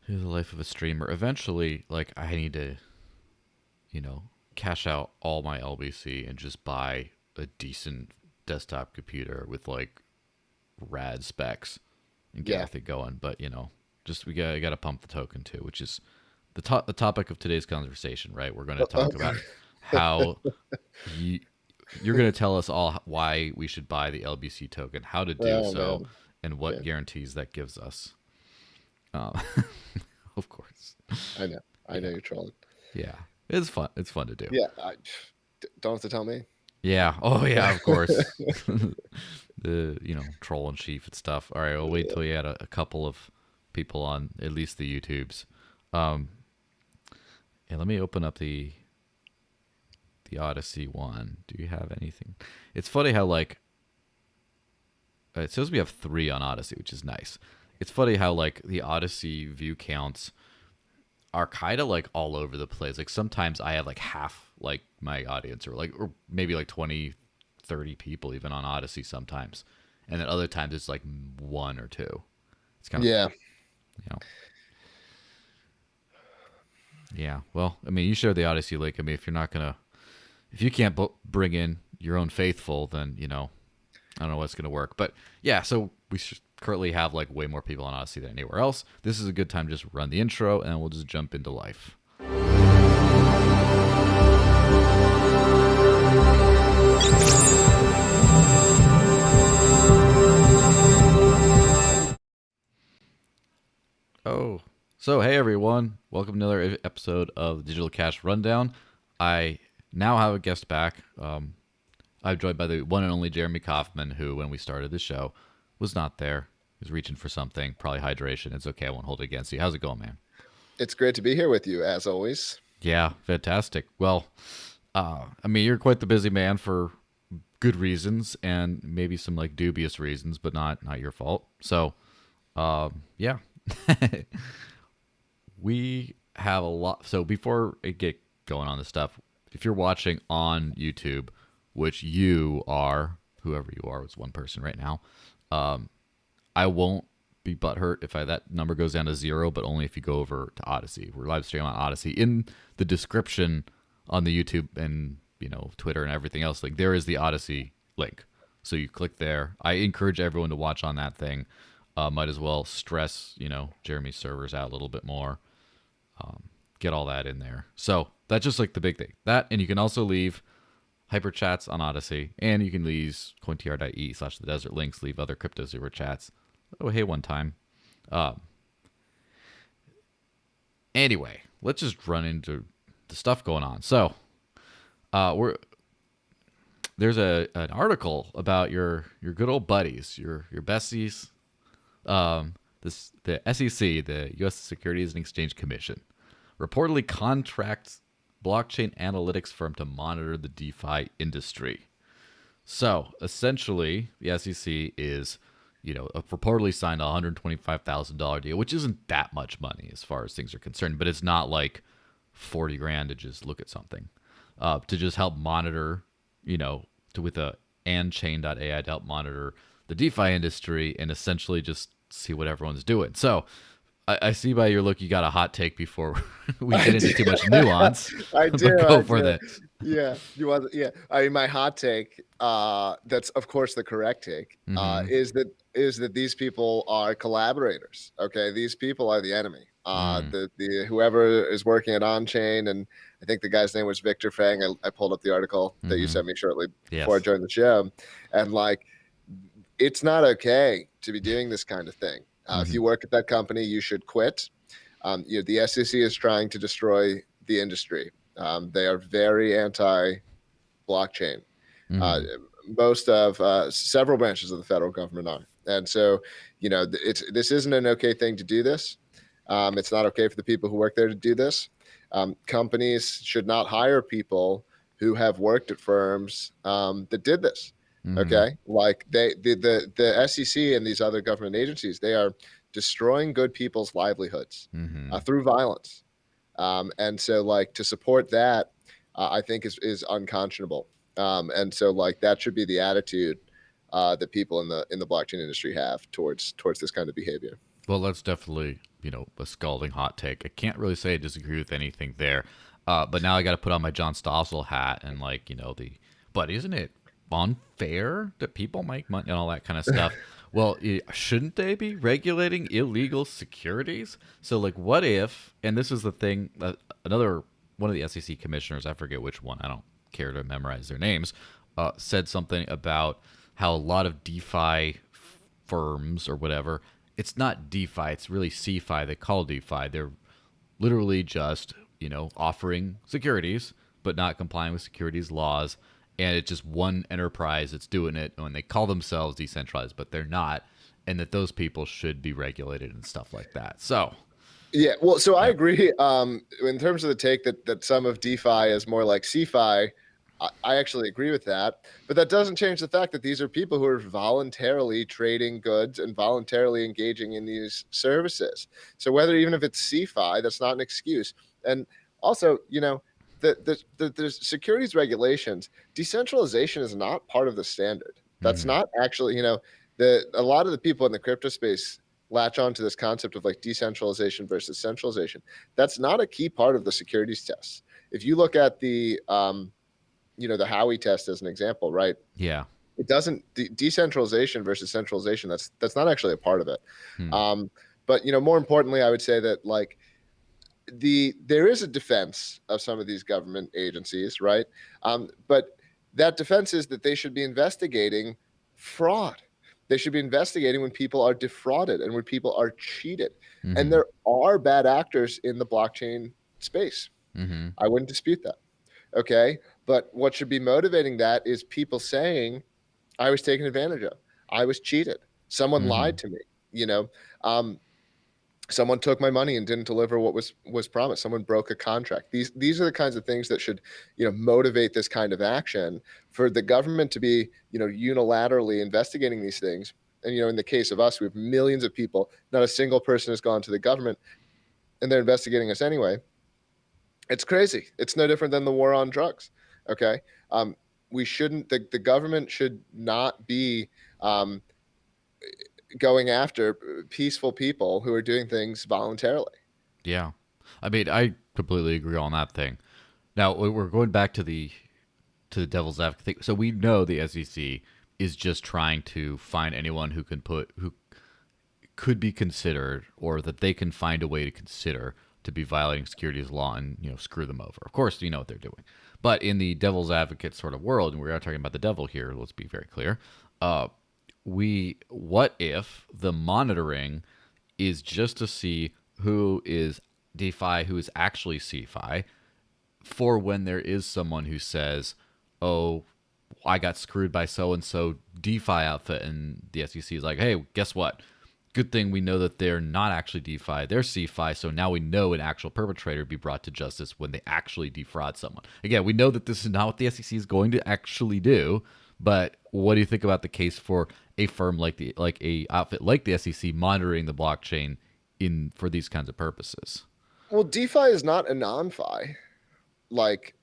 Here's the life of a streamer. Eventually, like I need to, you know, cash out all my LBC and just buy a decent desktop computer with like rad specs and get Yeah. everything going. But just we got to pump the token too, which is the topic of today's conversation, right? We're going to talk Okay. about how you you're going to tell us all why we should buy the LBC token, how to do Oh so, man. and Yeah. what guarantees that gives us. Um, of course, I know. I know yeah, you're trolling. yeah, it's fun. It's fun to do. Yeah. Don't have to tell me. Yeah. Oh yeah. Yeah. Of course. The troll in chief and stuff. All right. I'll wait till you had a couple of people on at least the YouTubes. Um, and let me open up the Odysee one. Do you have anything? It's funny how like it says we have 3 on Odysee, which is nice. It's funny how like the Odysee view counts are kind of like all over the place. Like sometimes I have like half like my audience or maybe like 20, 30 people even on Odysee sometimes. And then other times it's like 1 or 2. It's kind of, Yeah. you know, yeah. Well, I mean, you share the Odysee link. I mean, if you can't bring in your own faithful, then, I don't know what's going to work. But yeah, so we currently have like way more people on Odysee than anywhere else. This is a good time to just run the intro and we'll just jump into life. Oh, so hey everyone, welcome to another episode of the Digital Cash Rundown. I now have a guest back. I'm joined by the one and only Jeremy Kauffman, who, when we started the show, was not there. He was reaching for something, probably hydration. It's okay, I won't hold it against you. How's it going, man? It's great to be here with you as always. Yeah, fantastic. Well, I mean, you're quite the busy man for good reasons and maybe some like dubious reasons, but not your fault. So, yeah. We have a lot. So before I get going on this stuff, if you're watching on YouTube, which you are, whoever you are, it's one person right now, I won't be butthurt if that number goes down to 0, but only if you go over to Odysee. We're live streaming on Odysee. In the description on the YouTube and Twitter and everything else, like there is the Odysee link. So you click there. I encourage everyone to watch on that thing. Might as well stress Jeremy's servers out a little bit more. Get all that in there. So that's just like the big thing. That, and you can also leave hyper chats on Odysee, and you can leave cointr.e/the desert links, leave other crypto super chats. Oh, hey, one time. Um, anyway, let's just run into the stuff going on. So, there's an article about your good old buddies, your besties. The SEC, the U.S. Securities and Exchange Commission, reportedly contracts blockchain analytics firm to monitor the DeFi industry. So essentially, the SEC is, reportedly signed a $125,000 deal, which isn't that much money as far as things are concerned, but it's not like 40 grand to just look at something, to just help monitor, with a andchain.ai to help monitor the DeFi industry and essentially just see what everyone's doing. So I see by your look you got a hot take before we I get into do. too much nuance, I but do. go I for do. this. Yeah. You want? Yeah. I mean, my hot take. That's of course the correct take. Mm-hmm. Is that these people are collaborators? Okay. These people are the enemy. Mm. The whoever is working at On-Chain, and I think the guy's name was Victor Fang. I pulled up the article that you Mm-hmm. sent me shortly before I Yes. joined the show, and like, it's not okay to be doing this kind of thing. If Mm-hmm. you work at that company, you should quit. The SEC is trying to destroy the industry. They are very anti-blockchain. Uh, Mm-hmm. most of several branches of the federal government are, and so this isn't an okay thing to do this. It's not okay for the people who work there to do this. Companies should not hire people who have worked at firms that did this. Mm-hmm. Okay, like the SEC and these other government agencies, they are destroying good people's livelihoods Mm-hmm. through violence. And so, like, to support that, I think is unconscionable. And so, like, that should be the attitude that people in the blockchain industry have towards this kind of behavior. Well, that's definitely, a scalding hot take. I can't really say I disagree with anything there. But now I got to put on my John Stossel hat and, like, but isn't it unfair that people make money and all that kind of stuff? Well, shouldn't they be regulating illegal securities? So, like, what if, and this is the thing, another one of the SEC commissioners, I forget which one, I don't care to memorize their names, said something about how a lot of DeFi firms or whatever, it's not DeFi, it's really CeFi. They call DeFi. They're literally just, offering securities, but not complying with securities laws. And it's just one enterprise that's doing it, and they call themselves decentralized, but they're not. And that those people should be regulated and stuff like that. So, Yeah, well, so I yeah. agree. In terms of the take that some of DeFi is more like CeFi, I actually agree with that. But that doesn't change the fact that these are people who are voluntarily trading goods and voluntarily engaging in these services. So whether even if it's CeFi, that's not an excuse. And also, the securities regulations, decentralization is not part of the standard. That's Mhm. not actually, a lot of the people in the crypto space latch on to this concept of like decentralization versus centralization. That's not a key part of the securities tests. If you look at the the Howey test as an example, right? Yeah. It doesn't decentralization versus centralization. That's not actually a part of it. Hmm. Um, but more importantly, I would say that like there is a defense of some of these government agencies, right? But that defense is that they should be investigating fraud. They should be investigating when people are defrauded and when people are cheated. And Hmm. there are bad actors in the blockchain space. Hmm. I wouldn't dispute that. Okay. But what should be motivating that is people saying, I was taken advantage of. I was cheated. Someone lied Hmm. to me. You know, um, someone took my money and didn't deliver what was promised. Someone broke a contract. These are the kinds of things that should motivate this kind of action. For the government to be unilaterally investigating these things, and in the case of us, we have millions of people. Not a single person has gone to the government, and they're investigating us anyway. It's crazy. It's no different than the war on drugs. Okay. We shouldn't, the government should not be um, going after peaceful people who are doing things voluntarily. Yeah. I mean, I completely agree on that thing. Now we're going back to the devil's advocate thing. So we know the SEC is just trying to find anyone who could be considered, or that they can find a way to consider to be violating securities law, and screw them over. Of course, you know what they're doing. But in the devil's advocate sort of world, and we are talking about the devil here, let's be very clear. Uh, what if the monitoring is just to see who is DeFi, who is actually CeFi, for when there is someone who says, "Oh, I got screwed by so and so DeFi outfit," and the SEC is like, "Hey, guess what? Good thing we know that they're not actually DeFi, they're CeFi, so now we know an actual perpetrator be brought to justice when they actually defraud someone." Again, we know that this is not what the SEC is going to actually do, but what do you think about the case for a firm like a outfit like the SEC monitoring the blockchain in for these kinds of purposes? Well, DeFi is not a non-fi. Like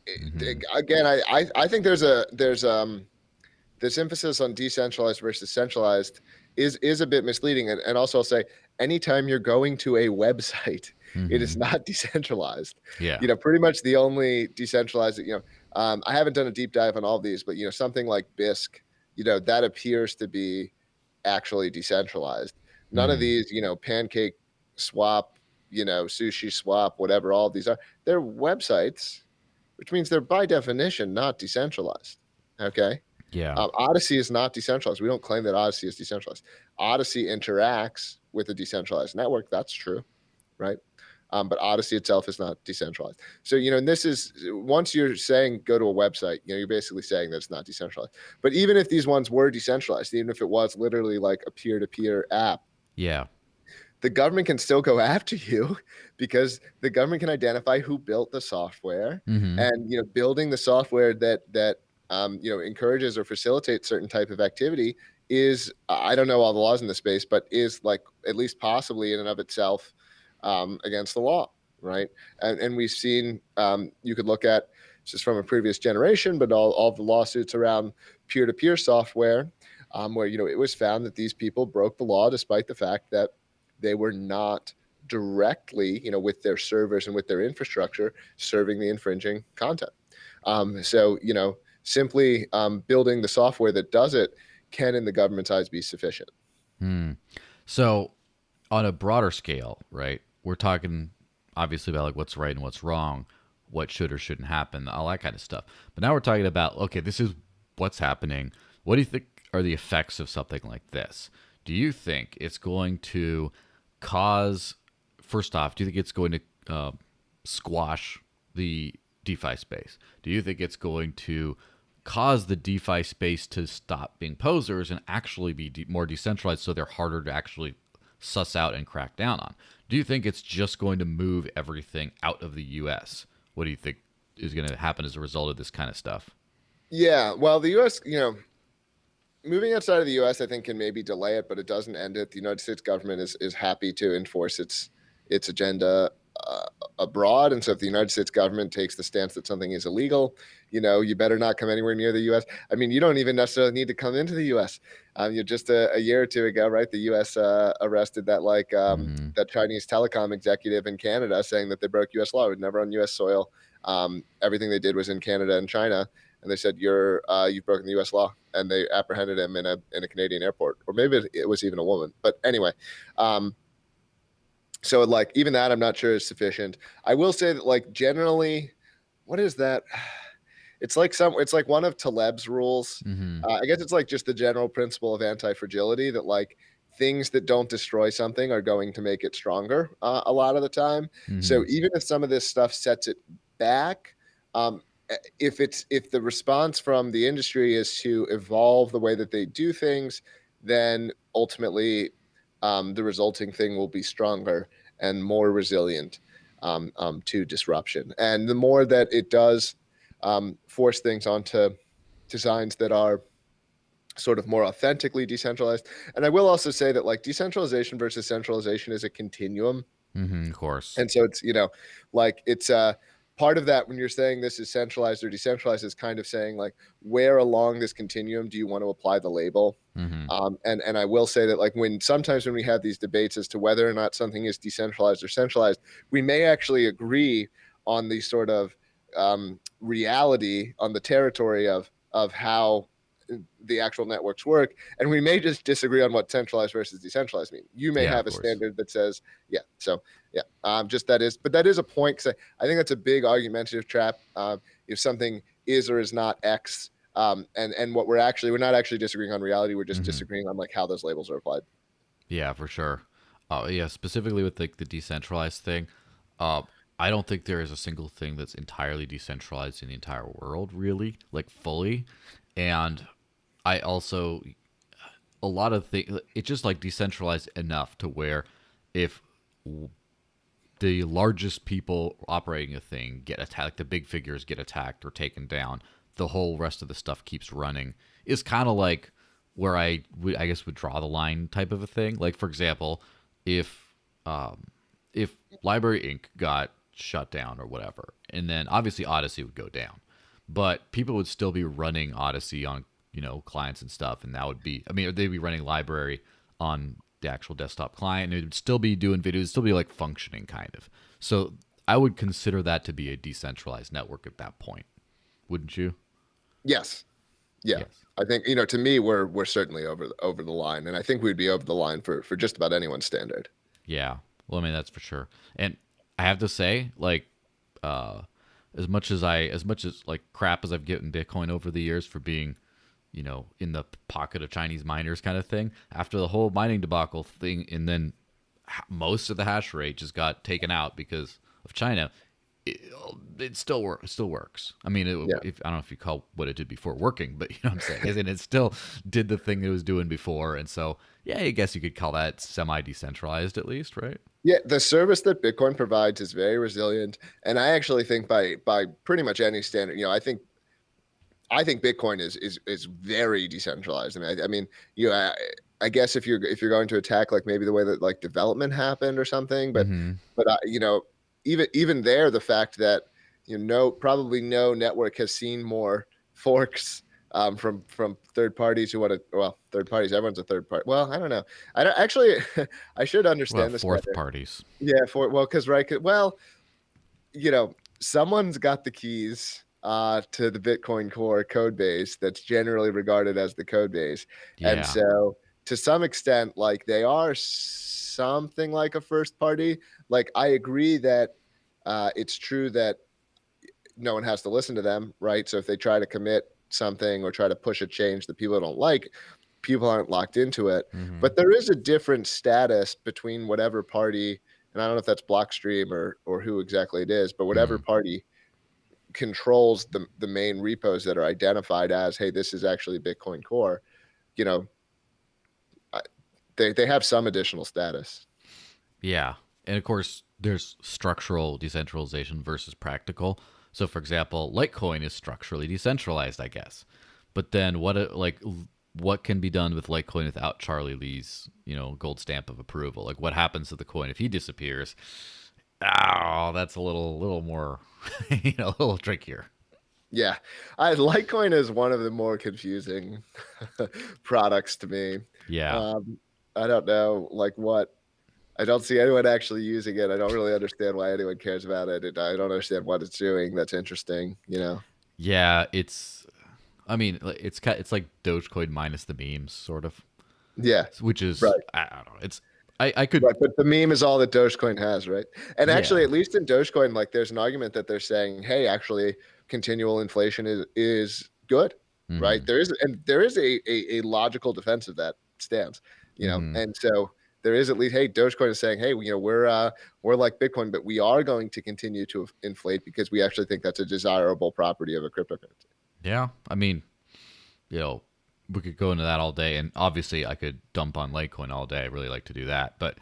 Mm-hmm. again, I think there's this emphasis on decentralized versus centralized is a bit misleading. And also I'll say anytime you're going to a website, it Mm-hmm. is not decentralized. Yeah. Pretty much the only decentralized, I haven't done a deep dive on all of these, but something like BISC, that appears to be actually decentralized. None of Mm-hmm. these, pancake swap, sushi swap, whatever all of these are, they're websites, which means they're by definition not decentralized. Okay. Yeah. Odysee is not decentralized. We don't claim that Odysee is decentralized. Odysee interacts with a decentralized network. That's true, right? But Odysee itself is not decentralized. So, and this is once you're saying go to a website, you're basically saying that it's not decentralized. But even if these ones were decentralized, even if it was literally like a peer to peer app, Yeah. the government can still go after you because the government can identify who built the software, Mm-hmm. and building the software that encourages or facilitates certain type of activity is, I don't know all the laws in the space, but is like at least possibly in and of itself against the law, right? And we've seen, you could look at just from a previous generation, but all the lawsuits around peer-to-peer software. where it was found that these people broke the law despite the fact that they were not directly, with their servers and with their infrastructure, serving the infringing content. So simply building the software that does it can, in the government's eyes, be sufficient. So on a broader scale, right, we're talking obviously about like what's right and what's wrong, what should or shouldn't happen, all that kind of stuff. But now we're talking about, okay, this is what's happening. What do you think are the effects of something like this? Do you think it's going to cause, first off, do you think it's going to squash the DeFi space? Do you think it's going to cause the DeFi space to stop being posers and actually be more decentralized, so they're harder to actually suss out and crack down on? Do you think it's just going to move everything out of the US? What do you think is going to happen as a result of this kind of stuff? Yeah, well, the US, moving outside of the US, I think, can maybe delay it, but it doesn't end it. The United States government is happy to enforce its agenda abroad. And so if the United States government takes the stance that something is illegal, you better not come anywhere near the US. I mean, you don't even necessarily need to come into the US. Just a year or two ago, right, the US arrested that that Chinese telecom executive in Canada, saying that they broke US law. It was never on US soil. Everything they did was in Canada and China. And they said, you've broken the U.S. law, and they apprehended him in a Canadian airport, or maybe it was even a woman. But anyway, so like even that, I'm not sure is sufficient. I will say that like generally, what is that? It's like one of Taleb's rules. I guess it's like just the general principle of anti-fragility, that like things that don't destroy something are going to make it stronger a lot of the time. So even if some of this stuff sets it back, if the response from the industry is to evolve the way that they do things, then ultimately the resulting thing will be stronger and more resilient to disruption. And the more that it does force things onto designs that are sort of more authentically decentralized. And I will also say that like decentralization versus centralization is a continuum. Of course. And so it's, like it's part of that when you're saying this is centralized or decentralized is kind of saying like, where along this continuum do you want to apply the label? And I will say that like sometimes when we have these debates as to whether or not something is decentralized or centralized, we may actually agree on the sort of reality, on the territory of how the actual networks work, and we may just disagree on what centralized versus decentralized mean. You may have a standard that says just that is a point, because I think that's a big argumentative trap. If something is or is not X, and what we're not actually disagreeing on reality, we're just disagreeing on like how those labels are applied. Yeah, for sure. Yeah, specifically with like the decentralized thing, I don't think there is a single thing that's entirely decentralized in the entire world, really, like fully. And I also, a lot of things, it's just like decentralized enough to where if the largest people operating a thing get attacked, like the big figures get attacked or taken down, the whole rest of the stuff keeps running. Is kind of like where I guess would draw the line type of a thing. Like for example, if Library Inc. got shut down or whatever, and then obviously Odysee would go down, but people would still be running Odysee on clients and stuff, and that would be, I mean, they'd be running library on the actual desktop client, and it would still be doing videos, it'd still be like functioning kind of. So I would consider that to be a decentralized network at that point, wouldn't you? Yes. Yeah. Yes. I think to me we're certainly over the line, and I think we'd be over the line for just about anyone's standard. Yeah. Well, I mean, that's for sure. And I have to say, like, as much as like crap as I've given Bitcoin over the years for being, in the pocket of Chinese miners kind of thing, after the whole mining debacle thing, and then most of the hash rate just got taken out because of China, it still works. I mean, I don't know if you call what it did before working, but you know what I'm saying? And it still did the thing it was doing before. And so, yeah, I guess you could call that semi-decentralized at least, right? Yeah, the service that Bitcoin provides is very resilient, and I actually think by pretty much any standard, I think Bitcoin is very decentralized. I mean, I guess if you're going to attack like maybe the way that like development happened or something, but even there, the fact that probably no network has seen more forks from third parties who want to. Well, third parties. Everyone's a third party. Well, I don't know. I don't actually. I should Well, understand this fourth better. parties. Yeah, for well, because right. Well, someone's got the keys to the Bitcoin Core code base that's generally regarded as the code base. And Yeah. so to some extent, like they are something like a first party. Like I agree that it's true that no one has to listen to them, right? So if they try to commit something or try to push a change that people don't like, people aren't locked into it. Hmm. But there is a different status between whatever party, and I don't know if that's Blockstream or who exactly it is, but whatever Hmm. party controls the main repos that are identified as, hey, this is actually Bitcoin Core, you know, they have some additional status. Yeah. And of course, there's structural decentralization versus practical. So, for example, Litecoin is structurally decentralized, I guess. But then what can be done with Litecoin without Charlie Lee's, gold stamp of approval? Like what happens to the coin if he disappears? Oh, that's a little more, a little trickier. Yeah, Litecoin is one of the more confusing products to me. Yeah. Um, I don't know, like what. I don't see anyone actually using it. I don't really understand why anyone cares about it. I don't understand what it's doing. That's interesting, you know. Yeah, I mean, it's like Dogecoin minus the memes, sort of, Yeah, which is right, I don't know. I could right. But the meme is all that Dogecoin has, right? And actually, yeah. at least in Dogecoin, like there's an argument that they're saying, hey, actually, continual inflation is good, right? Hmm. There is a logical defense of that stance, Hmm. and so there is at least, hey, Dogecoin is saying, hey, we're like Bitcoin, but we are going to continue to inflate because we actually think that's a desirable property of a cryptocurrency. Yeah, I mean, you know, we could go into that all day, and obviously I could dump on Litecoin all day. I really like to do that, but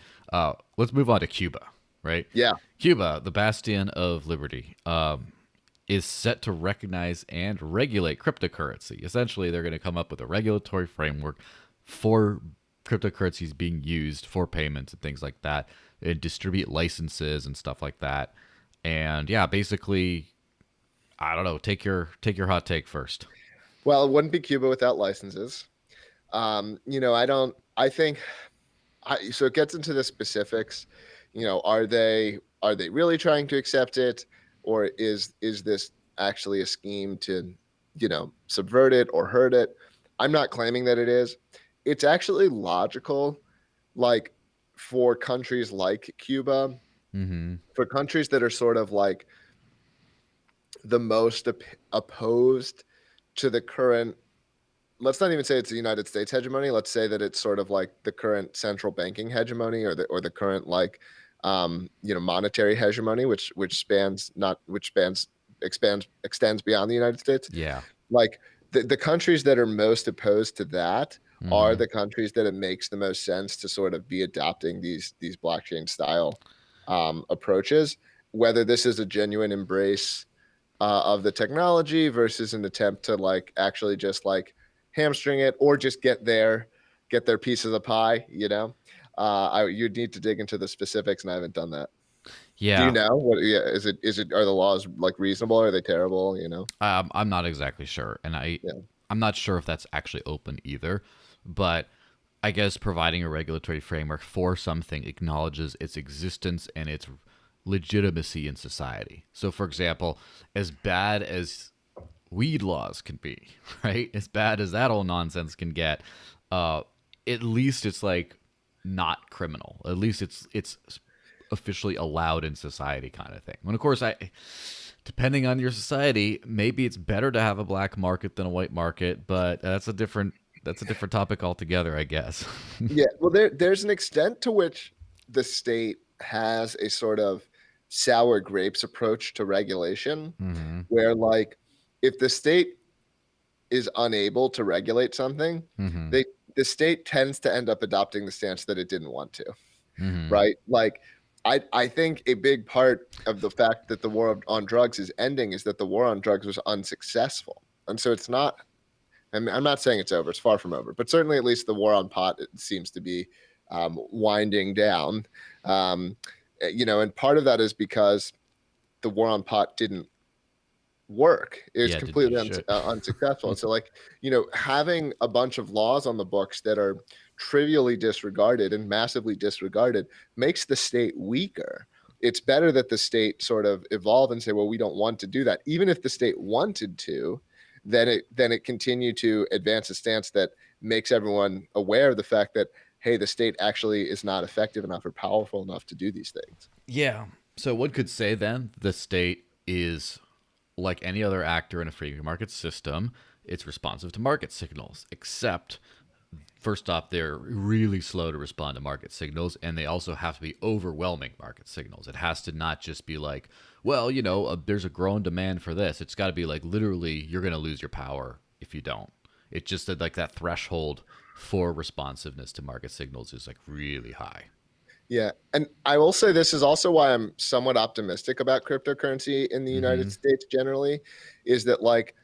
let's move on to Cuba, right? Yeah. Cuba, the bastion of liberty, is set to recognize and regulate cryptocurrency. Essentially, they're going to come up with a regulatory framework for cryptocurrencies being used for payments and things like that, and distribute licenses and stuff like that. And yeah, basically, I don't know. Take your hot take first. Well, it wouldn't be Cuba without licenses. I don't. I think. So it gets into the specifics. Are they really trying to accept it, or is this actually a scheme to, subvert it or hurt it? I'm not claiming that it is. It's actually logical, like for countries like Cuba, Mm-hmm. for countries that are sort of like the most opposed to the current, let's not even say it's the United States hegemony. Let's say that it's sort of like the current central banking hegemony or the current like monetary hegemony, which spans not which spans expands extends beyond the United States. Yeah. Like the countries that are most opposed to that are Mm-hmm. the countries that it makes the most sense to sort of be adopting these blockchain style approaches, whether this is a genuine embrace of the technology versus an attempt to like actually just like hamstring it or just get their piece of the pie. You'd need to dig into the specifics, and I haven't done that. Do you Yeah. know what? Yeah, is it are the laws like reasonable? Or are they terrible? I'm not exactly sure, and Yeah. I'm not sure if that's actually open either. But I guess providing a regulatory framework for something acknowledges its existence and its legitimacy in society. So, for example, as bad as weed laws can be, right? As bad as that whole nonsense can get, uh, at least it's like not criminal. At least it's officially allowed in society, kind of thing. And of course, depending on your society, maybe it's better to have a black market than a white market, but that's a different topic altogether, I guess. Yeah. Well, there's an extent to which the state has a sort of sour grapes approach to regulation, Mm-hmm. where like if the state is unable to regulate something, Mm-hmm. they the state tends to end up adopting the stance that it didn't want to, Mm-hmm. right? Like I think a big part of the fact that the war on drugs is ending is that the war on drugs was unsuccessful. And so it's not, I'm not saying it's over, it's far from over, but certainly at least the war on pot it seems to be winding down. And part of that is because the war on pot didn't work. It's Yeah, it didn't do completely shit. unsuccessful. And so, like, having a bunch of laws on the books that are trivially disregarded and massively disregarded makes the state weaker. It's better that the state sort of evolve and say, well, we don't want to do that. Even if the state wanted to, then it continued to advance a stance that makes everyone aware of the fact that, hey, the state actually is not effective enough or powerful enough to do these things. Yeah. So one could say then the state is like any other actor in a free market system. It's responsive to market signals, except first off, they're really slow to respond to market signals, and they also have to be overwhelming market signals. It has to not just be like, well, there's a growing demand for this. It's got to be like literally, you're going to lose your power if you don't. It's just that like that threshold for responsiveness to market signals is like really high. Yeah. And I will say this is also why I'm somewhat optimistic about cryptocurrency in the United Mm-hmm. States generally, is that, like,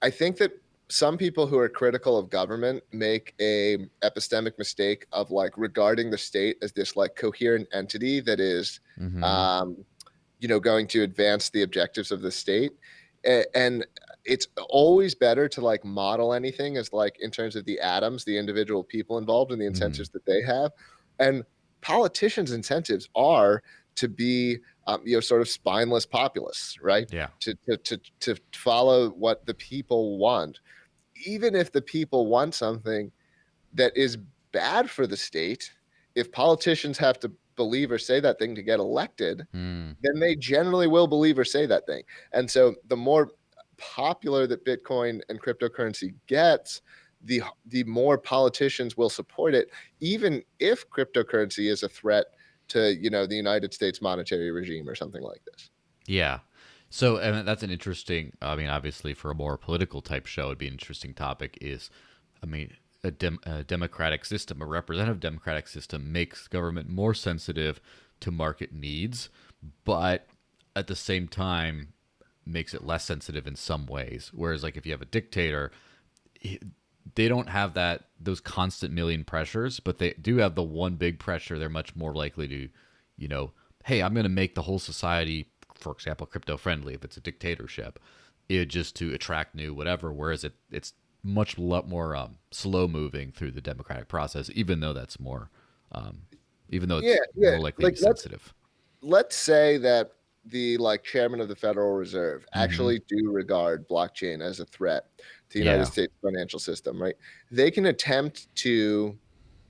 I think that some people who are critical of government make a epistemic mistake of, like, regarding the state as this, like, coherent entity that is Mm-hmm. um going to advance the objectives of the state. And it's always better to, like, model anything as, like, in terms of the atoms, the individual people involved and the Mm-hmm. incentives that they have. And politicians' incentives are to be sort of spineless populists, right? Yeah. To follow what the people want, even if the people want something that is bad for the state. If politicians have to believe or say that thing to get elected, Mm. then they generally will believe or say that thing. And so the more popular that Bitcoin and cryptocurrency gets, the more politicians will support it, even if cryptocurrency is a threat to the United States monetary regime or something like this. Yeah. So, and that's an interesting, I mean, obviously for a more political type show, it'd be an interesting topic is, I mean, a democratic system, a representative democratic system makes government more sensitive to market needs, but at the same time makes it less sensitive in some ways. Whereas like if you have a dictator, they don't have those constant million pressures, but they do have the one big pressure. They're much more likely to, you know, hey, I'm going to make the whole society, for example, crypto friendly if it's a dictatorship, just to attract new whatever. Whereas it's much lot more slow moving through the democratic process, even though that's more, um, even though Yeah, it's yeah. more likely to Like, be sensitive. let's say that the, like, chairman of the Federal Reserve Mm-hmm. actually do regard blockchain as a threat to the United Yeah. States financial system, right? They can attempt to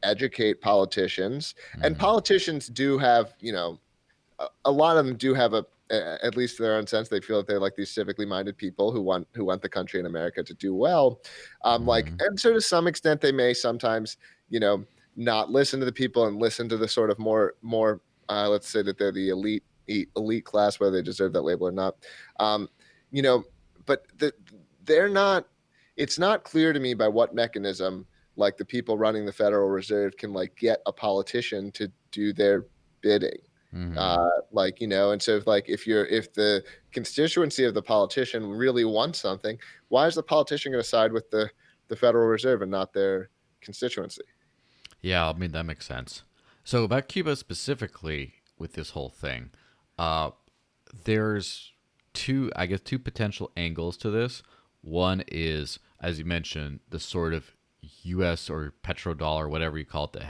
educate politicians, and Mm-hmm. politicians do have, a lot of them do have at least their own sense. They feel that they're like these civically minded people who want the country and America to do well. Like, Mm-hmm. and so to some extent, they may sometimes, you know, not listen to the people and listen to the sort of more let's say that they're the elite class, whether they deserve that label or not. Um, you know, but they're not. It's not clear to me by what mechanism, like, the people running the Federal Reserve can, like, get a politician to do their bidding. Mm-hmm. Like, and so if the constituency of the politician really wants something, why is the politician going to side with the Federal Reserve and not their constituency? Yeah, I mean that makes sense. So about Cuba specifically with this whole thing, uh, there's I guess, two potential angles to this. One is, as you mentioned, the sort of U.S. or petrodollar, whatever you call it,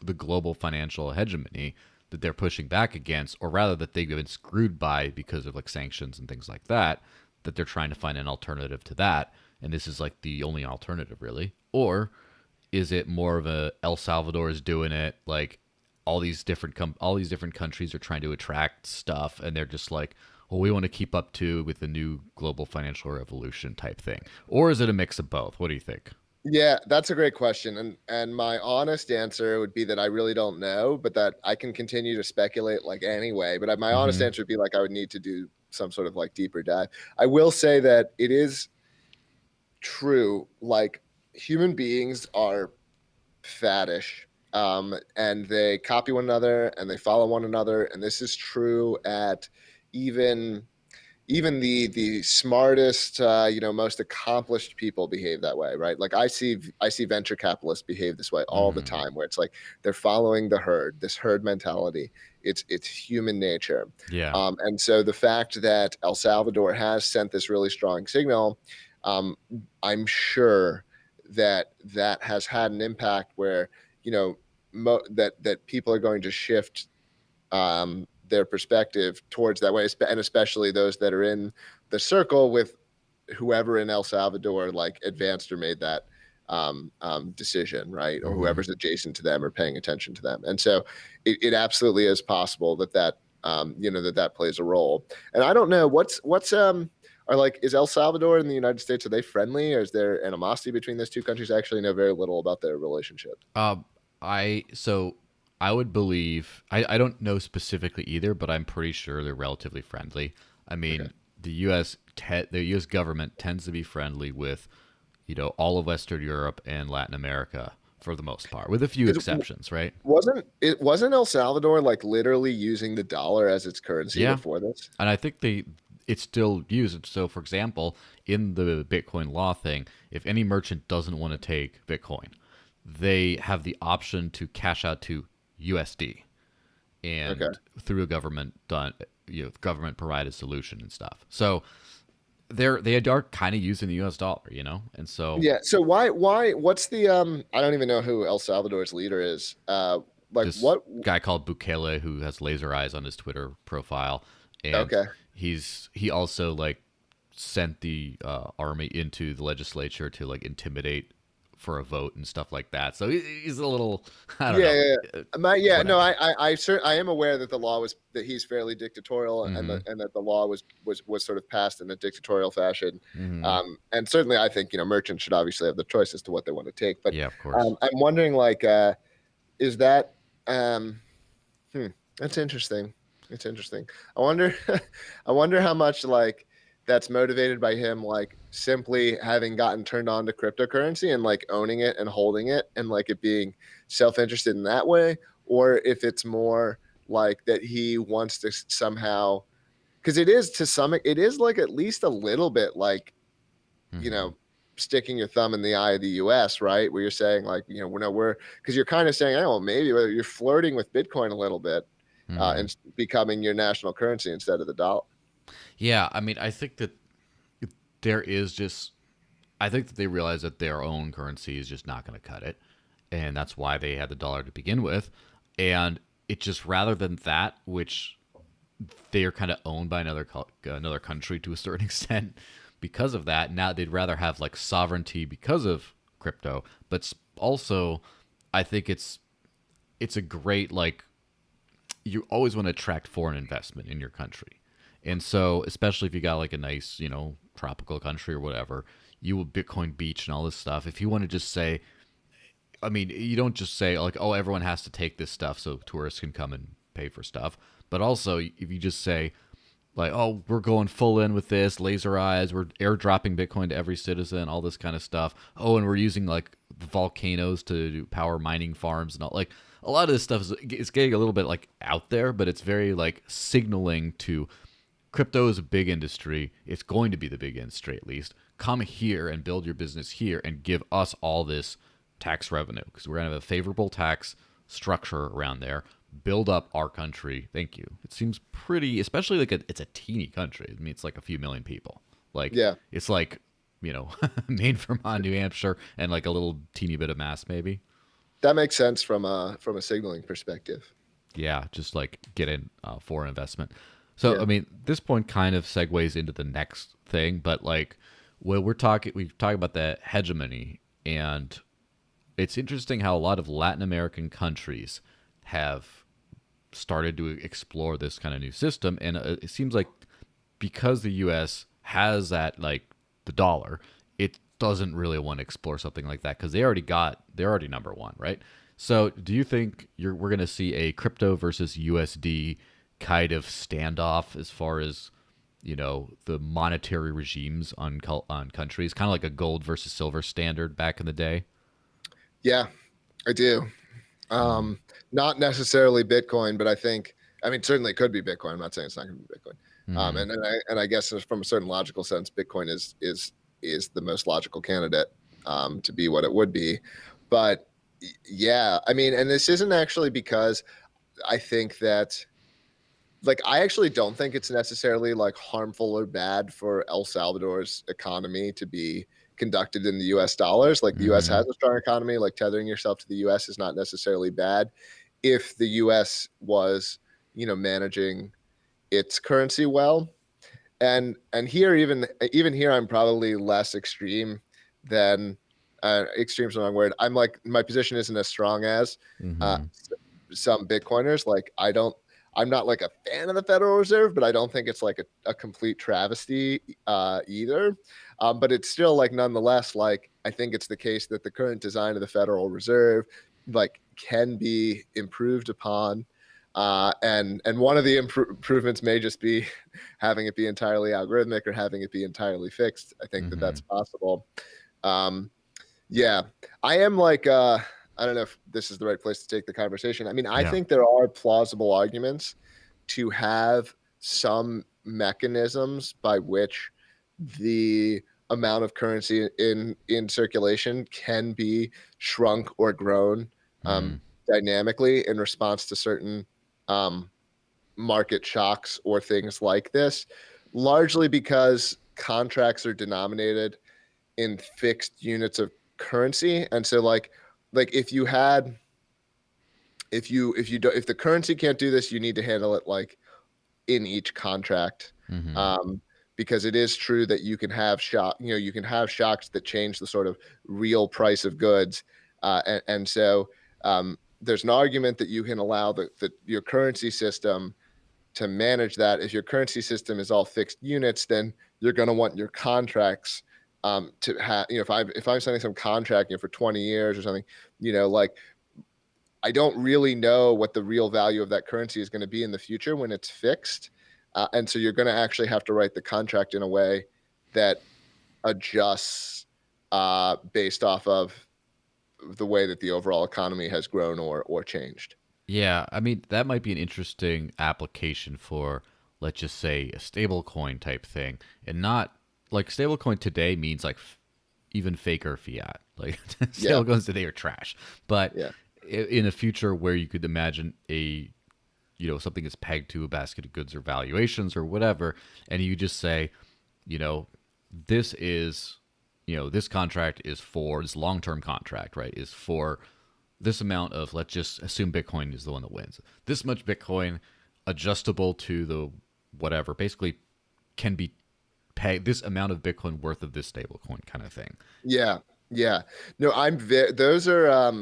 the global financial hegemony that they're pushing back against, or rather that they've been screwed by because of like sanctions and things like that. That they're trying to find an alternative to that, and this is like the only alternative really. Or is it more of a El Salvador is doing it, like all these different countries are trying to attract stuff, and they're just like, well, we want to keep up to with the new global financial revolution type thing? Or is it a mix of both? What do you think? Yeah, that's a great question. And my honest answer would be that I really don't know, but that I can continue to speculate, like, anyway. But my honest Mm-hmm. answer would be, like, I would need to do some sort of, like, deeper dive. I will say that it is true. Like, human beings are faddish, and they copy one another and they follow one another. And this is true at even even the smartest, most accomplished people behave that way, right? Like I see venture capitalists behave this way all the Hmm. time, where it's like they're following the herd, this herd mentality. It's human nature. Yeah. And so the fact that El Salvador has sent this really strong signal, um, I'm sure that that has had an impact where you know that people are going to shift their perspective towards that way, and especially those that are in the circle with whoever in El Salvador like advanced or made that decision, right? Or Hmm. whoever's adjacent to them or paying attention to them. And so it absolutely is possible that plays a role. And I don't know are like is El Salvador and the United States, are they friendly, or is there animosity between those two countries? I actually know very little about their relationship. Um, so I would believe I don't know specifically either, but I'm pretty sure they're relatively friendly. I Okay. mean, the U.S. government tends to be friendly with, all of Western Europe and Latin America for the most part, with a few Is, exceptions, right? wasn't El Salvador like literally using the dollar as its currency Yeah, before this? and I think it's still used. So, for example, in the Bitcoin law thing, if any merchant doesn't want to take Bitcoin, they have the option to cash out to USD, Okay. and through a government provided solution and stuff. So they are kind of using the US dollar, and so Yeah. So why what's the I don't even know who El Salvador's leader is. Like this what guy called Bukele, who has laser eyes on his Twitter profile, and okay. he also like sent the army into the legislature to like intimidate for a vote and stuff like that. So he's a little, I don't Yeah, know, yeah, yeah. No, whatever. I am aware that the law was that he's fairly dictatorial, and Hmm. that the law was sort of passed in a dictatorial fashion. Hmm. And certainly, I think merchants should obviously have the choice as to what they want to take. But Yeah, of course. I'm wondering, like, is that um, hmm, that's interesting. It's interesting. I wonder, I wonder how much like that's motivated by him, like simply having gotten turned on to cryptocurrency and like owning it and holding it and like it being self-interested in that way, or if it's more like that he wants to somehow, because it is like at least a little bit like you Hmm. know sticking your thumb in the eye of the US, right? Where you're saying like, we're because you're kind of saying, oh, well, maybe you're flirting with Bitcoin a little bit, Hmm. and becoming your national currency instead of the dollar. Yeah, I mean, I think that there is just I think that they realize that their own currency is just not going to cut it, and that's why they had the dollar to begin with. And it just rather than that, which they are kind of owned by another country to a certain extent because of that. Now they'd rather have like sovereignty because of crypto, but also I think it's a great like you always want to attract foreign investment in your country. And so, especially if you got like a nice, tropical country or whatever, you will Bitcoin beach and all this stuff. If you want to just say, I mean, you don't just say like, oh, everyone has to take this stuff so tourists can come and pay for stuff. But also, if you just say, like, oh, we're going full in with this, laser eyes, we're airdropping Bitcoin to every citizen, all this kind of stuff. Oh, and we're using like volcanoes to power mining farms and all. Like, a lot of this stuff is getting a little bit like out there, but it's very like signaling to crypto is a big industry. It's going to be the big industry at least. Come here and build your business here and give us all this tax revenue because we're going to have a favorable tax structure around there. Build up our country. Thank you. It seems pretty, especially like it's a teeny country. I mean, it's like a few million people. Like Yeah, it's like Maine, Vermont, New Hampshire, and like a little teeny bit of mass maybe. that makes sense from a signaling perspective. Yeah, just like get in foreign investment. So, I Yeah. mean, this point kind of segues into the next thing, but like when we talk about the hegemony, and it's interesting how a lot of Latin American countries have started to explore this kind of new system, and it seems like because the U.S. has that like the dollar, it doesn't really want to explore something like that because they're already number one, right? So, do you think we're going to see a crypto versus USD kind of standoff as far as the monetary regimes on countries, kind of like a gold versus silver standard back in the day? Yeah, I do. Hmm. Not necessarily Bitcoin, but I mean, certainly it could be Bitcoin. I'm not saying it's not going to be Bitcoin. Mm-hmm. And I guess from a certain logical sense, Bitcoin is the most logical candidate to be what it would be. But yeah, I mean, and this isn't actually because I think that, like, I actually don't think it's necessarily like harmful or bad for El Salvador's economy to be conducted in the US dollars. Like, the US Mm-hmm. has a strong economy, like tethering yourself to the US is not necessarily bad if the US was, managing its currency well. And here, even here, I'm probably less extreme than extreme's the wrong word. I'm like, my position isn't as strong as uh, Mm-hmm. some Bitcoiners. Like, I'm not like a fan of the Federal Reserve, but I don't think it's like a complete travesty either. But it's still, like, nonetheless, like, I think it's the case that the current design of the Federal Reserve, like, can be improved upon. And one of the improvements may just be having it be entirely algorithmic or having it be entirely fixed. I think that Mm-hmm. that's possible. Um, yeah, I am like, I don't know if this is the right place to take the conversation. I mean, I Yeah. think there are plausible arguments to have some mechanisms by which the amount of currency in circulation can be shrunk or grown Mm. dynamically in response to certain um, market shocks or things like this, largely because contracts are denominated in fixed units of currency. And so, like if you had if the currency can't do this, you need to handle it like in each contract. Mm-hmm. um because it is true that you can have shocks that change the sort of real price of goods. And so there's an argument that you can allow your currency system to manage that. If your currency system is all fixed units, then you're going to want your contracts to have, if I'm signing some contract, for 20 years or something, like, I don't really know what the real value of that currency is going to be in the future when it's fixed. And so you're going to actually have to write the contract in a way that adjusts based off of the way that the overall economy has grown or changed. Yeah, I mean that might be an interesting application for, let's just say, a stable coin type thing, and not like stable coin today means like even faker fiat. Like Yeah. stable coins today are trash, but Yeah. in a future where you could imagine something is pegged to a basket of goods or valuations or whatever, and you just say, you know, this is, this contract is for this long term contract, right? Is for this amount of, let's just assume Bitcoin is the one that wins. This much Bitcoin adjustable to the whatever, basically can be pegged this amount of Bitcoin worth of this stable coin kind of thing. Yeah. Yeah. No, those are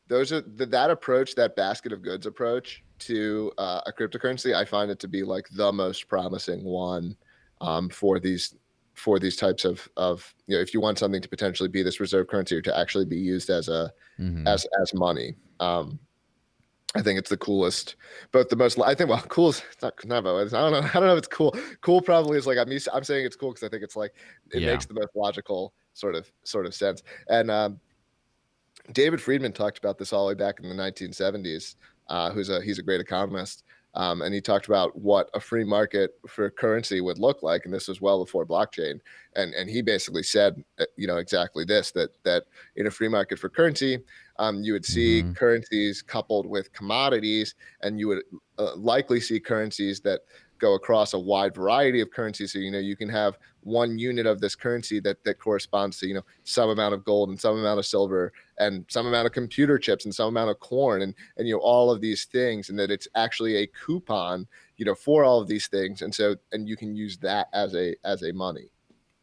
that approach, that basket of goods approach to a cryptocurrency. I find it to be like the most promising one for these types of, if you want something to potentially be this reserve currency or to actually be used as Mm-hmm. as money. I think it's the coolest, but the most. I think, well, cool is it's not. I don't know. I don't know if it's cool. Cool probably is like, I'm saying it's cool because I think it's like it Yeah. makes the most logical sort of sense. And David Friedman talked about this all the way back in the 1970s. He's a great economist, and he talked about what a free market for currency would look like, and this was well before blockchain. And he basically said, exactly this, that in a free market for currency, you would see Mm-hmm. currencies coupled with commodities, and you would likely see currencies that go across a wide variety of currencies. So you can have one unit of this currency that corresponds to some amount of gold and some amount of silver and some amount of computer chips and some amount of corn and all of these things, and that it's actually a coupon for all of these things, and you can use that as a money.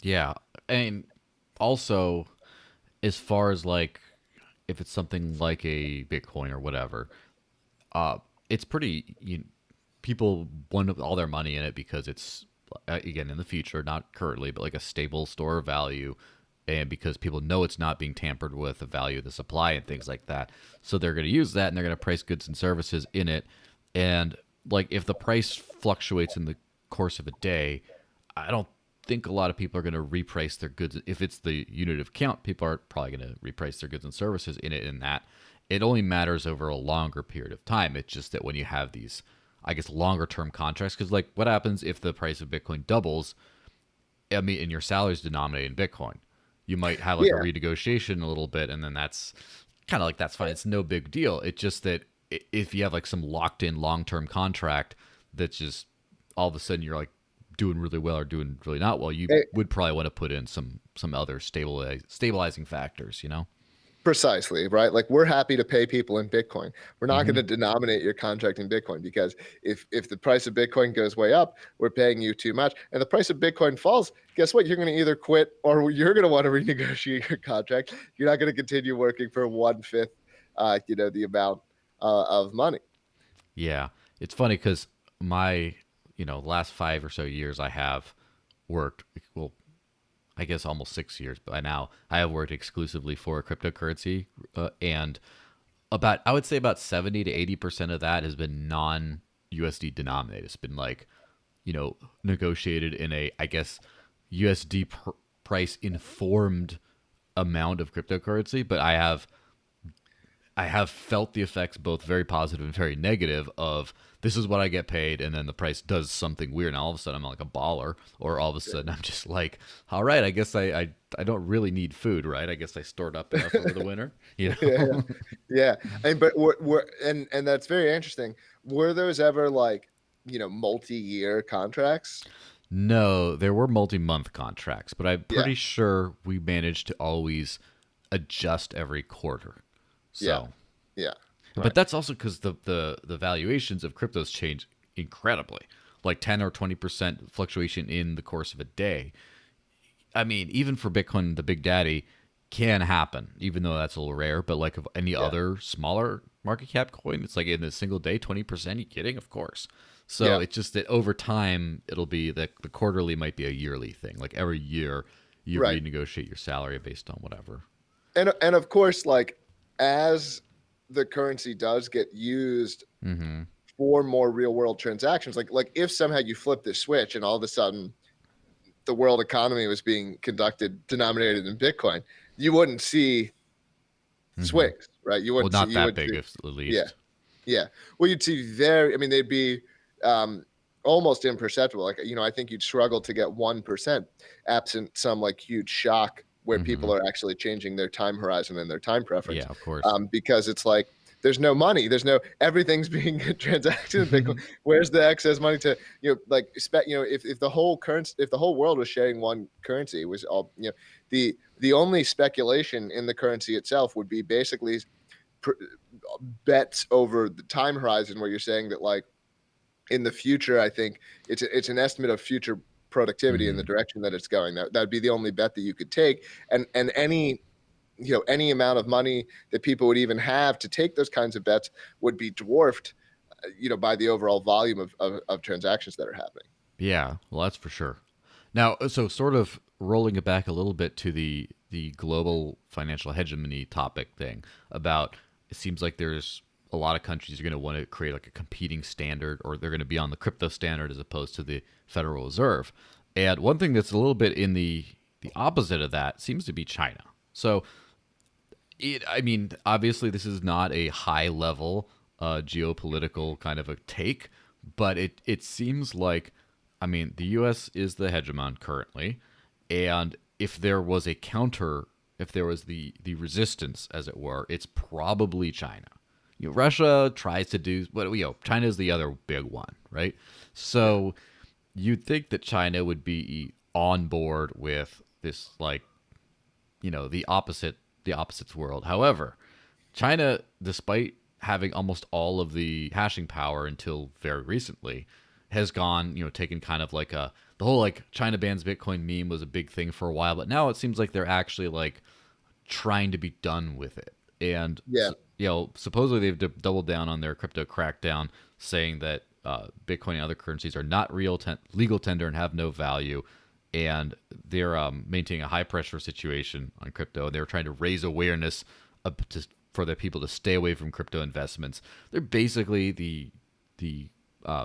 Yeah. And also, as far as like, if it's something like a Bitcoin or whatever, uh, it's pretty, people want all their money in it because it's, again, in the future, not currently, but like a stable store of value, and because people know it's not being tampered with, the value of the supply and things like that, so they're going to use that and they're going to price goods and services in it. And like, if the price fluctuates in the course of a day, I don't think a lot of people are going to reprice their goods. If it's the unit of count, people are probably going to reprice their goods and services in it. In that, it only matters over a longer period of time. It's just that when you have these I guess, longer term contracts. Because like, what happens if the price of Bitcoin doubles? I mean, and your salary is denominated in Bitcoin. You might have like a Yeah. renegotiation a little bit, and then that's kind of like that's fine. It's no big deal. It's just that if you have like some locked in long term contract that's just all of a sudden you're like doing really well or doing really not well, you Eh, would probably want to put in some other stabilizing factors. You know? Precisely, right? Like we're happy to pay people in Bitcoin. We're not going Mm-hmm. to denominate your contract in Bitcoin because if the price of Bitcoin goes way up, we're paying you too much. And the price of Bitcoin falls, guess what? You're going to either quit or you're going to want to renegotiate your contract. You're not going to continue working for 1/5, the amount of money. Yeah, it's funny because my last 5 or so years I have worked well I guess almost 6 years by now. I have worked exclusively for cryptocurrency, and about I would say about 70 to 80% of that has been non USD denominated. It's been like negotiated in a I guess USD price informed amount of cryptocurrency, but I have felt the effects both very positive and very negative of this is what I get paid, and then the price does something weird, and all of a sudden I'm like a baller, or all of a sudden I'm just like, all right, I guess I don't really need food, right? I guess I stored up enough over the winter, you Yeah, know? yeah. And but and that's very interesting. Were those ever like multi-year contracts? No, there were multi-month contracts, but I'm Yeah, pretty sure we managed to always adjust every quarter. yeah, So, yeah. but Right. that's also because the valuations of cryptos change incredibly, like 10 or 20% fluctuation in the course of a day. I mean, even for Bitcoin, the big daddy can happen, even though that's a little rare. But like of any Yeah, other smaller market cap coin, it's like in a single day, 20%. You kidding? Of course. So yeah. it's just that over time, it'll be the quarterly might be a yearly thing. Like every year, you Right. renegotiate your salary based on whatever. And of course, like as the currency does get used Mm-hmm. for more real world transactions, like if somehow you flip this switch and all of a sudden the world economy was being conducted denominated in Bitcoin, you wouldn't see Mm-hmm. swings, right? You Well, wouldn't see not you that would big, see, if at yeah, least. yeah. Well, you'd see very, I mean, they'd be almost imperceptible. Like, I think you'd struggle to get 1% absent some like huge shock where Mm-hmm. people are actually changing their time horizon and their time preference. Yeah, of course. Because it's like, there's no money. There's no everything's being transacted in Bitcoin. Where's the excess money to like if the whole currency if the whole world was sharing one currency, it was all the only speculation in the currency itself would be basically pr- bets over the time horizon where you're saying that like in the future, I think it's an estimate of future productivity in Mm-hmm. the direction that it's going. That'd be the only bet that you could take, and any amount of money that people would even have to take those kinds of bets would be dwarfed, by the overall volume of transactions that are happening. Yeah, well, that's for sure. Now, so sort of rolling it back a little bit to the global financial hegemony topic thing about it seems like there's a lot of countries are going to want to create like a competing standard, or they're going to be on the crypto standard as opposed to the Federal Reserve. And one thing that's a little bit in the opposite of that seems to be China. So I mean, obviously, this is not a high level geopolitical kind of a take, but it seems like, I mean, the U.S. is the hegemon currently, and if there was a counter, if there was the resistance, as it were, it's probably China. Russia tries to do what China is the other big one, right? Yeah, So you'd think that China would be on board with this, like the opposites world. However, China, despite having almost all of the hashing power until very recently, has gone, taken kind of like the whole like China bans Bitcoin meme was a big thing for a while, but now it seems like they're actually like trying to be done with it. And yeah, supposedly they've doubled down on their crypto crackdown, saying that Bitcoin and other currencies are not legal tender and have no value, and they're maintaining a high pressure situation on crypto. They're trying to raise awareness for their people to stay away from crypto investments. They're basically the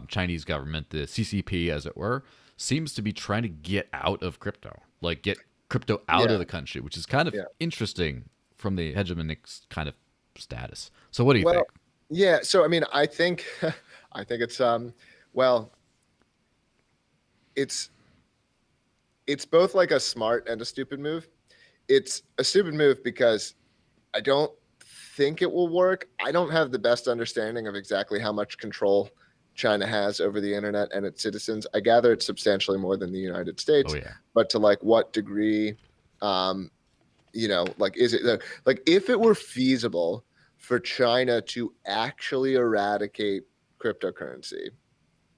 Chinese government, the CCP, as it were, seems to be trying to get out of crypto, like get crypto out of yeah, the country, which is kind of yeah. interesting from the hegemonic kind of status. So, what do you think? Well, yeah. So I mean, I think I think well, it's it's both like a smart and a stupid move. It's a stupid move because I don't think it will work. I don't have the best understanding of exactly how much control China has over the internet and its citizens. I gather it's substantially more than the United Oh States, yeah. but to like what degree, um, like is it like if it were feasible for China to actually eradicate cryptocurrency,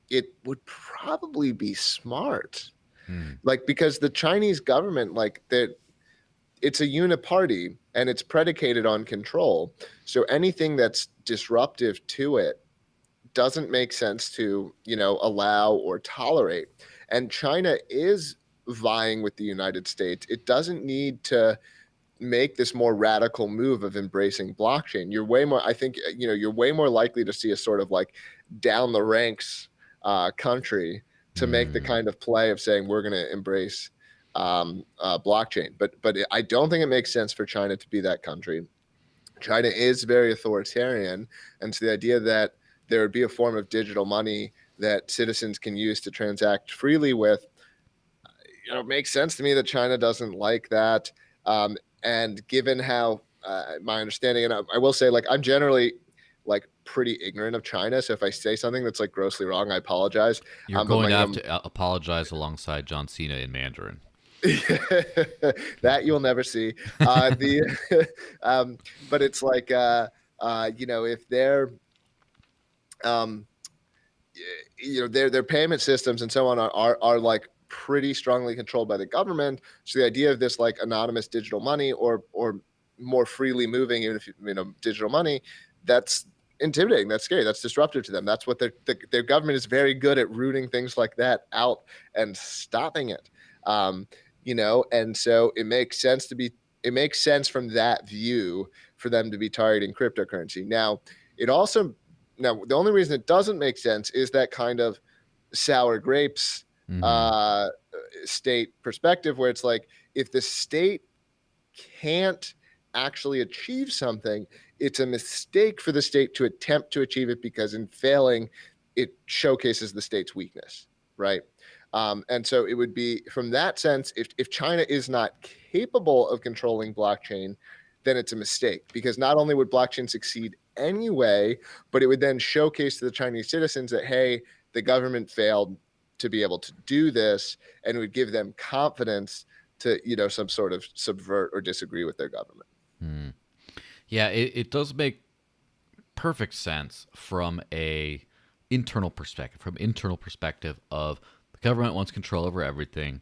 it would probably be smart. Hmm. Like because the Chinese government, like that, it's a uniparty and it's predicated on control. So anything that's disruptive to it doesn't make sense to, allow or tolerate. And China is vying with the United States. It doesn't need to make this more radical move of embracing blockchain. You're way more, I think, you're way more likely to see a sort of like down the ranks country to make the Hmm. kind of play of saying we're going to embrace blockchain. But I don't think it makes sense for China to be that country. China is very authoritarian, and so the idea that there would be a form of digital money that citizens can use to transact freely with, it makes sense to me that China doesn't like that. And given how my understanding, and I will say, like, I'm generally like pretty ignorant of China, so if I say something that's like grossly wrong, I apologize. You're But going to have to apologize alongside John Cena in Mandarin. that you'll never see. The but it's like if they're um, their payment systems and so on are like pretty strongly controlled by the government. So the idea of this like anonymous digital money or more freely moving, even if digital money, that's intimidating. That's scary. That's disruptive to them. That's what their government is very good at rooting things like that out and stopping it. Um, and so it makes sense from that view for them to be targeting cryptocurrency. Now, the only reason it doesn't make sense is that kind of sour grapes Hmm. uh, state perspective, where it's like if the state can't actually achieve something, it's a mistake for the state to attempt to achieve it because in failing, it showcases the state's weakness, right? And so it would be from that sense, if China is not capable of controlling blockchain, then it's a mistake because not only would blockchain succeed anyway, but it would then showcase to the Chinese citizens that, hey, the government failed to be able to do this, and it would give them confidence to, some sort of subvert or disagree with their government. Hmm. Yeah, it does make perfect sense from a internal perspective of the government wants control over everything.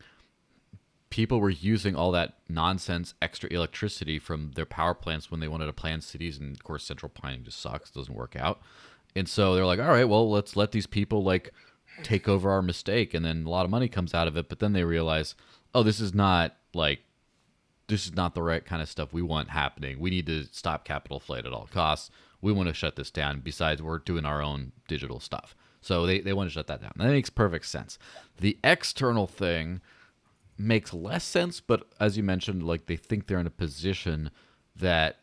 People were using all that nonsense extra electricity from their power plants when they wanted to plan cities, and of course central planning just sucks, doesn't work out. And so they're like, all right, well, let's let these people like take over our mistake, and then a lot of money comes out of it. But then they realize, oh, this is not the right kind of stuff we want happening. We need to stop capital flight at all costs. We want to shut this down. Besides, we're doing our own digital stuff. So they want to shut that down. That makes perfect sense. The external thing makes less sense, but as you mentioned, like they think they're in a position that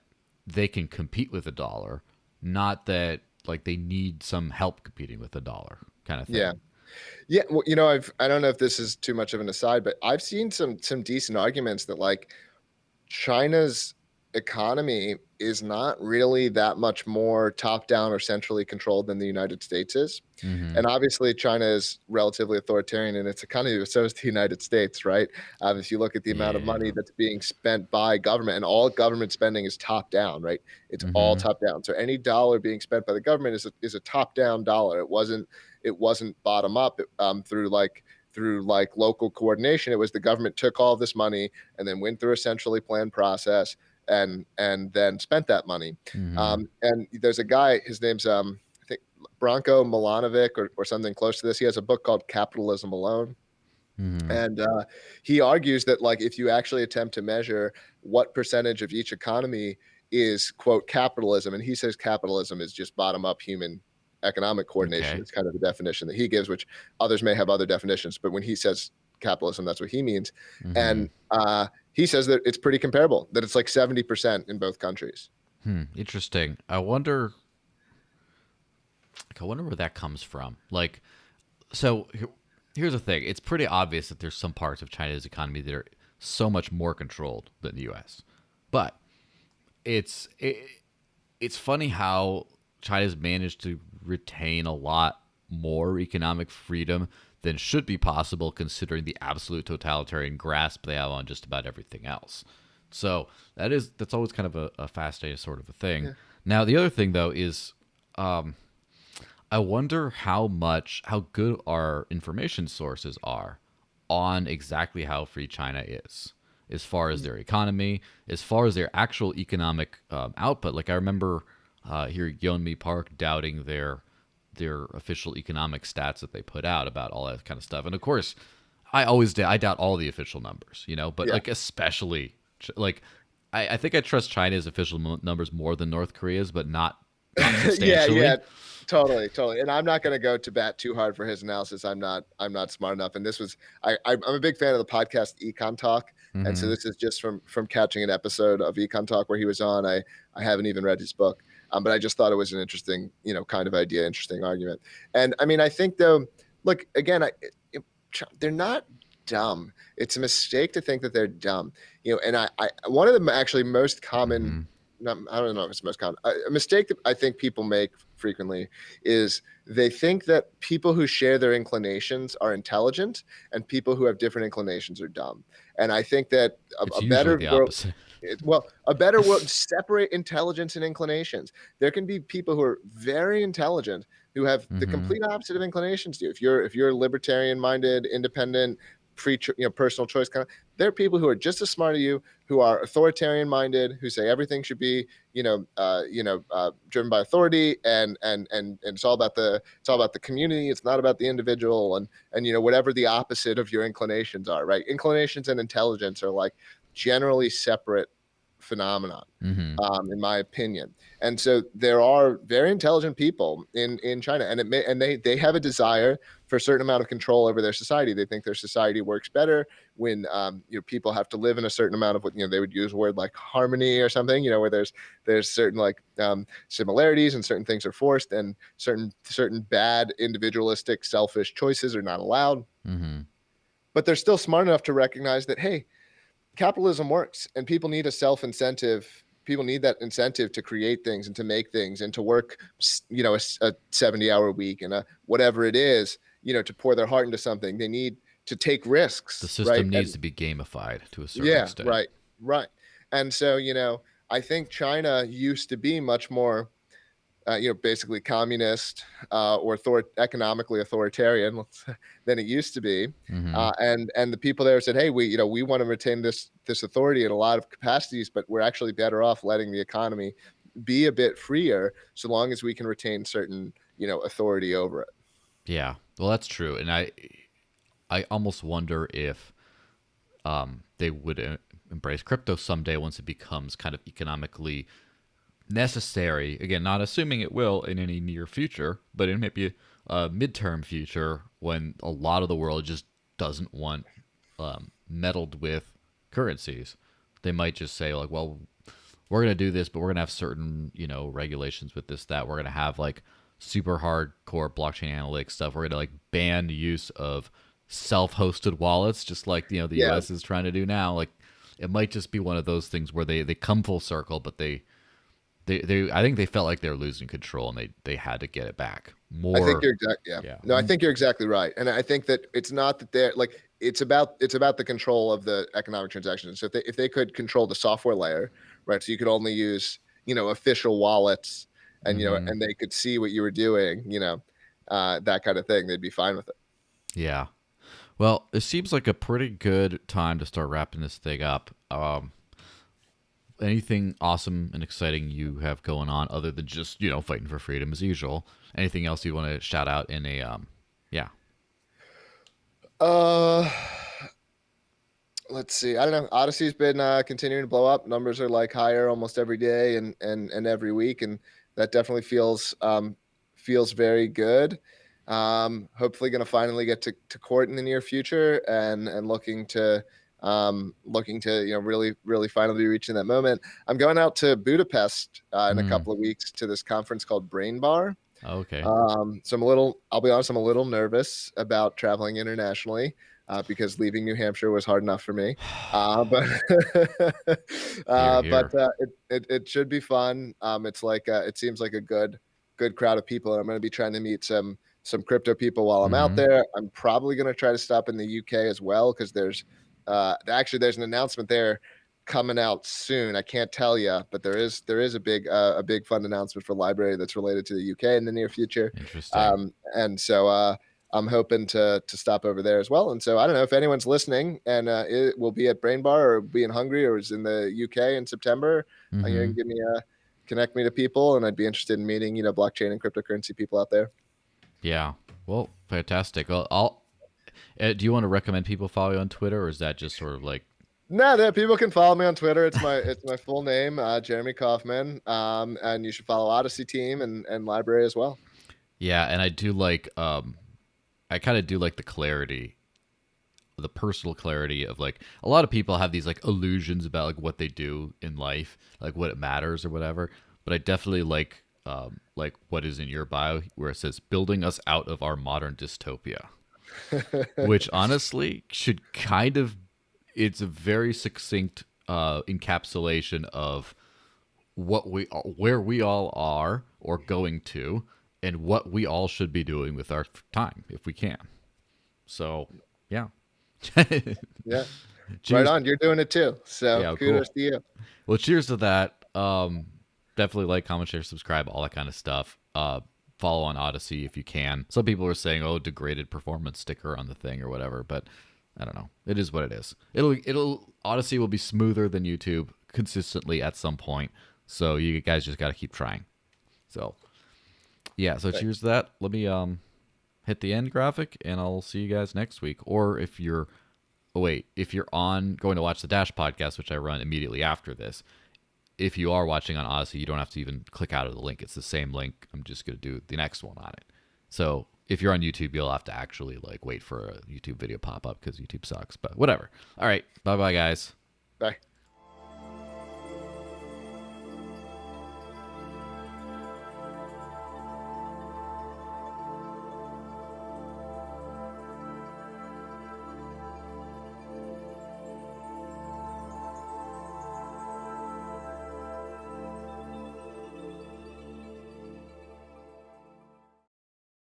they can compete with the dollar, not that like they need some help competing with the dollar kind of Yeah. thing. Yeah, well, I don't know if this is too much of an aside, but I've seen some decent arguments that like China's economy is not really that much more top down or centrally controlled than the United States is. Mm-hmm. And obviously, China is relatively authoritarian in its economy, but so is the United States, right? If you look at the amount of money Yeah. that's being spent by government, and all government spending is top down, right? It's all Mm-hmm. top down. So any dollar being spent by the government is a top down dollar. It wasn't bottom up through local coordination. It was the government took all of this money and then went through a centrally planned process and then spent that money. Mm-hmm. And there's a guy, his name's I think Branko Milanovic or something close to this. He has a book called Capitalism Alone. Mm-hmm. And he argues that like if you actually attempt to measure what percentage of each economy is quote capitalism, and he says capitalism is just bottom up human economic coordination. Okay. It's kind of the definition that he gives, which others may have other definitions, but when he says capitalism, that's what he means. Mm-hmm. And he says that it's pretty comparable, that it's like 70% in both countries. Interesting. I wonder. I wonder where that comes from. Like, so here's the thing. It's pretty obvious that there's some parts of China's economy that are so much more controlled than the U.S. But it's it's funny how China's managed to retain a lot more economic freedom than should be possible considering the absolute totalitarian grasp they have on just about everything else. So that's always kind of a fascinating sort of a thing. Yeah. Now the other thing though is I wonder how good our information sources are on exactly how free China is, as far as their economy, as far as their actual economic output. Like I remember here Yeonmi Park doubting their official economic stats that they put out about all that kind of stuff. And of course, I doubt all the official numbers, but Yeah. like especially like I think I trust China's official numbers more than North Korea's, but not Yeah, substantially. yeah, totally, totally. And I'm not going to go to bat too hard for his analysis. I'm not smart enough. And this was I'm a big fan of the podcast Econ Talk, and so Hmm. this is just from catching an episode of Econ Talk where he was on. I haven't even read his book, but I just thought it was an interesting kind of idea, interesting argument. And I mean, I think though, look again, they're not dumb. It's a mistake to think that they're dumb. And I one of the actually most common, Hmm. I don't know if it's most common, a mistake that I think people make frequently is they think that people who share their inclinations are intelligent and people who have different inclinations are dumb. And I think that It's a usually better the world, opposite. well, a better world separate intelligence and inclinations. There can be people who are very intelligent who have the Hmm. complete opposite of inclinations to you. If you're libertarian minded, independent, free, personal choice kind of, there are people who are just as smart as you, who are authoritarian minded, who say everything should be, driven by authority, and it's all about the community. It's not about the individual, and whatever the opposite of your inclinations are, right? Inclinations and intelligence are like generally separate phenomenon, Hmm. in my opinion. And so there are very intelligent people in China, and they have a desire for a certain amount of control over their society. They think their society works better when people have to live in a certain amount of what they would use a word like harmony or something, where there's certain like similarities and certain things are forced and certain bad individualistic selfish choices are not allowed. Hmm. But they're still smart enough to recognize that, hey, capitalism works and people need a self incentive. People need that incentive to create things and to make things and to work a 70-hour week and whatever it is, to pour their heart into something. They need to take The risks, right? system needs And to be gamified to a certain yeah, extent. right, right. And so I think China used to be much more basically communist, or economically authoritarian than it used to be. Hmm. And the people there said, hey, we want to retain this authority in a lot of capacities, but we're actually better off letting the economy be a bit freer so long as we can retain certain authority over it. Yeah, well, that's true, and I almost wonder if they would embrace crypto someday once it becomes kind of economically necessary. Again, not assuming it will in any near future, but in maybe a midterm future when a lot of the world just doesn't want meddled with currencies. They might just say like, well, we're gonna do this, but we're gonna have certain regulations with this that we're gonna have like super hardcore blockchain analytics stuff. We're gonna like ban use of self-hosted wallets, just like the Yeah, U.S. is trying to do now. Like it might just be one of those things where they come full circle, but they I think they felt like they were losing control and they had to get it back I think more. you're exactly, yeah. Yeah. No, I think you're exactly right. And I think that it's not that they're like, it's about the control of the economic transactions. So if they could control the software layer, right? So you could only use, official wallets, and Hmm. and they could see what you were doing, that kind of thing, they'd be fine with it. Yeah. Well, it seems like a pretty good time to start wrapping this thing up. Anything awesome and exciting you have going on other than just fighting for freedom as usual? Anything else you want to shout out in a yeah. Uh, let's see. I don't know. Odyssee's been continuing to blow up. Numbers are like higher almost every day and every week, and that definitely feels very good. Hopefully, going to finally get to court in the near future, and looking to really finally be reaching that moment. I'm going out to Budapest in a Mm. couple of weeks to this conference called Brain Bar. Okay. So I'll be honest, I'm a little nervous about traveling internationally because leaving New Hampshire was hard enough for me. But Here, but here. it should be fun. It's like it seems like a good crowd of people. And I'm going to be trying to meet some crypto people while I'm out Mm-hmm. there. I'm probably going to try to stop in the UK as well because there's an announcement there coming out soon. I can't tell you, but there is a big fun announcement for library that's related to the UK in the near future. Interesting. And so I'm hoping to stop over there as well. And so I don't know if anyone's listening and it will be at Brain Bar or be in Hungary or is in the UK in September. You Mm-hmm. can give me a connect me to people, and I'd be interested in meeting blockchain and cryptocurrency people out there. Yeah. Well, fantastic. Well, I'll. Do you want to recommend people follow you on Twitter, or is that just sort of like? No, that people can follow me on Twitter. It's my full name, Jeremy Kauffman. And you should follow Odysee team and library as well. Yeah, and I do like. I kind of do like the clarity, the personal clarity of like a lot of people have these like illusions about like what they do in life, like what it matters or whatever. But I definitely like what is in your bio where it says building us out of our modern dystopia, which honestly should kind of it's a very succinct encapsulation of what we where we all are or going to and what we all should be doing with our time if we can. So, yeah. Yeah, right Cheers. on. You're doing it too. So Yeah, kudos cool. to you. Well, cheers to that. Definitely like, comment, share, subscribe, all that kind of stuff. Follow on Odyssey if you can. Some people are saying, "Oh, degraded performance sticker on the thing or whatever," but I don't know. It is what it is. It'll Odyssey will be smoother than YouTube consistently at some point. So you guys just got to keep trying. So yeah. So Thanks. cheers to that. Let me hit the end graphic, and I'll see you guys next week. Or if you're oh wait, if you're on going to watch the Dash podcast, which I run immediately after this, if you are watching on Odyssey, you don't have to even click out of the link. It's the same link. I'm just going to do the next one on it. So if you're on YouTube, you'll have to actually like wait for a YouTube video pop up because YouTube sucks. But whatever. All right. Bye bye, guys. Bye.